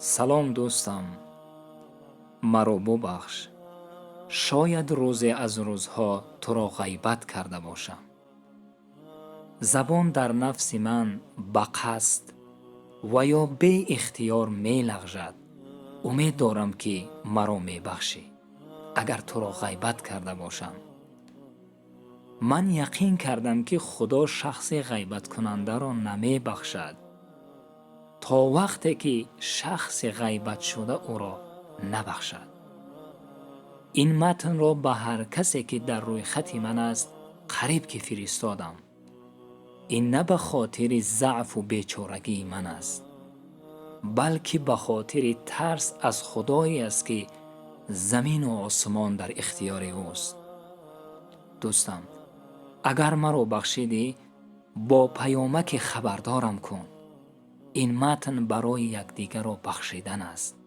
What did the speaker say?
سلام دوستم، مرا ببخش. شاید روزی از روزها تو را غیبت کرده باشم. زبان در نفس من به قصد و یا بی اختیار می لغزد. امید دارم که مرا می بخشی اگر تو را غیبت کرده باشم. من یقین کردم که خدا شخص غیبت کننده را نمی بخشد تا وقتی که شخص غیبت شده او را نبخشد. این متن را به هر کسی که در روی خط من است قریب که فرستادم. این نه به خاطر ضعف و بیچارگی من است، بلکه به خاطر ترس از خدایی است که زمین و آسمان در اختیار اوست. دوستم، اگر مرا بخشیدی با پیامک خبردارم کن. این متن برای یکدیگر را بخشیدن است.